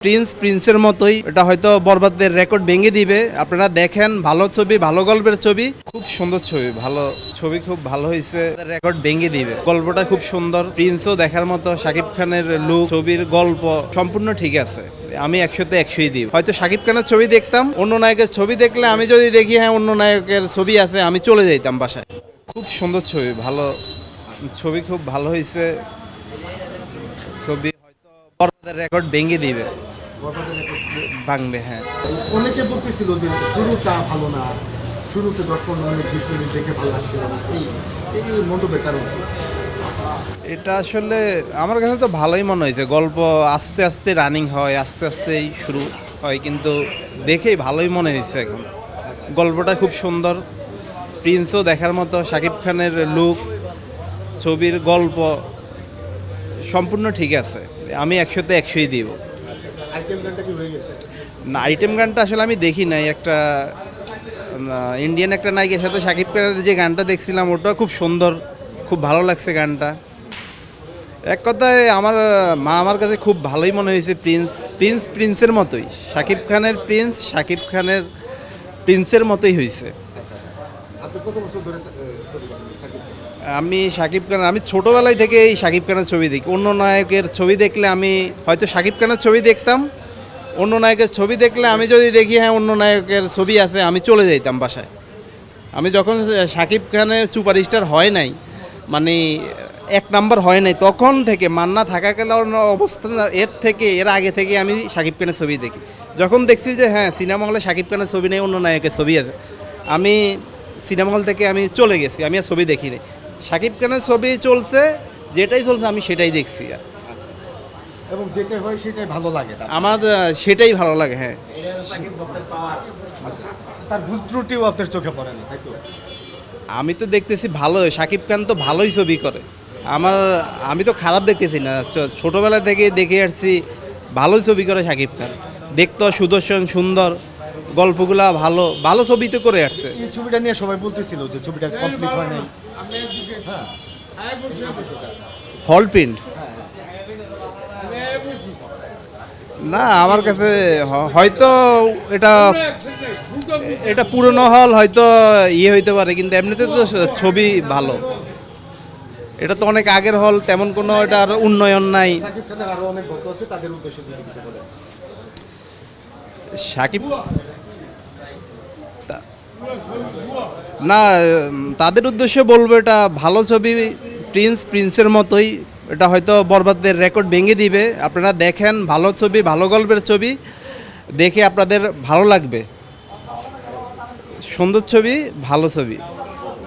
প্রিন্সের মতোই এটা হয়তো বরবাদের রেকর্ড ভেঙে দিবে। আপনারা দেখেন, ভালো ছবি, ভালো গল্পের ছবি, খুব সুন্দর ছবি, ভালো ছবি, খুব ভালো হয়েছে, রেকর্ড ভেঙে দিবে। গল্পটা খুব সুন্দর, প্রিন্সও দেখার মতো, শাকিব খানের লুক, ছবির গল্প সম্পূর্ণ ঠিক আছে। আমি 100-তে 100ই দিব। হয়তো শাকিব খানের ছবি দেখতাম, অন্য নায়কের ছবি দেখলে আমি যদি দেখি হ্যাঁ অন্য নায়কের ছবি আছে, আমি চলে যাইতাম বাসায়। খুব সুন্দর ছবি, ভালো ছবি, খুব ভালো হয়েছে ছবি, হয়তো বরবাদের রেকর্ড ভেঙে দিবে, ভাঙবে। হ্যাঁ, অনেকে বলতেছিল যে শুরুটা ভালো না, শুরুতে 10-15 মিনিট 20 মিনিট দেখে ভালো লাগছিল না, এই এই মন্তব্যের কারণ কি? এটা আসলে আমার কাছে তো ভালোই মনে হয়েছে। গল্প আস্তে আস্তে রানিং হয়, আস্তে আস্তেই শুরু হয়, কিন্তু দেখেই ভালোই মনে হয়েছে। এখন গল্পটা খুব সুন্দর, প্রিন্সও দেখার মতো, শাকিব খানের লুক, ছবির গল্প সম্পূর্ণ ঠিক আছে। আমি 100-তে 100ই দিব। আইটেম গানটা কি হয়ে গেছে? না, আইটেম গানটা আসলে আমি দেখি নাই। একটা ইন্ডিয়ান একটা নায়িকার সাথে শাকিব খানের যে গানটা দেখছিলাম, ওটা খুব সুন্দর, খুব ভালো লাগছে গানটা। এক কথায় আমার আমার কাছে খুব ভালোই মনে হয়েছে। প্রিন্সের মতোই, শাকিব খানের প্রিন্সের মতোই হয়েছে। আপনি কত বছর ধরে ছবি দেখেন সাকিব খান? আমি শাকিব খান, আমি ছোটোবেলায় থেকে এই শাকিব খানের ছবি দেখি। অন্য নায়কের ছবি দেখলে আমি হয়তো শাকিব খানের ছবি দেখতাম, অন্য নায়কের ছবি দেখলে আমি যদি দেখি হ্যাঁ অন্য নায়কের ছবি আছে, আমি চলে যাইতাম বাসায়। আমি যখন শাকিব খানের সুপারস্টার হয় নাই, মানে 1 নাম্বার হয় নাই, তখন থেকে মান্না থাকাকালীন অবস্থান, এর আগে থেকে আমি শাকিব খানের ছবি দেখি। যখন দেখছি যে হ্যাঁ সিনেমা হলে শাকিব খানের ছবি নেই, অন্য নায়কের ছবি আছে, আমি সিনেমা হল থেকে আমি চলে গেছি, আমি আর ছবি দেখি নাই। শাকিব খানের ছবি চলছে, যেটাই চলছে আমি সেটাই দেখছি। এবং যেটা হয় সেটাই ভালো লাগে তার। আমার সেটাই ভালো লাগে। হ্যাঁ, আচ্ছা, তার ভুল ত্রুটিও আপনার চোখে পড়ে না, তাই তো? আমি তো দেখতেছি ভালো, শাকিব খান তো ভালোই ছবি করে। আমি তো খারাপ দেখতেছি না, ছোটোবেলা থেকে দেখে আসছি ভালোই ছবি করে শাকিব খান। দেখতো সুদর্শন, সুন্দর, গল্পগুলা ভালো ভালো ছবি তো করে আসছে। এই ছবিটা নিয়ে সবাই বলতেছিল যে ছবিটা কমপ্লিট হয় নাই। হ্যাঁ, হল প্রিন্ট না, আমার কাছে হয়তো এটা পুরনো হল, হয়তো হইতে পারে, কিন্তু এমনিতে তো ছবি ভালো। এটা তো অনেক আগের হল, তেমন কোনো এটার উন্নয়ন নাই। সাকিব খানের আরো অনেক ভক্ত আছে, তাদের উদ্দেশ্যে যদি কিছু বলেন। সাকিব না, তাদের উদ্দেশ্যে বলবো এটা ভালো ছবি, প্রিন্সের মতোই। এটা হয়তো বরবাদের রেকর্ড ভেঙে দিবে। আপনারা দেখেন, ভালো ছবি, ভালো গল্পের ছবি, দেখে আপনাদের ভালো লাগবে। সুন্দর ছবি, ভালো ছবি।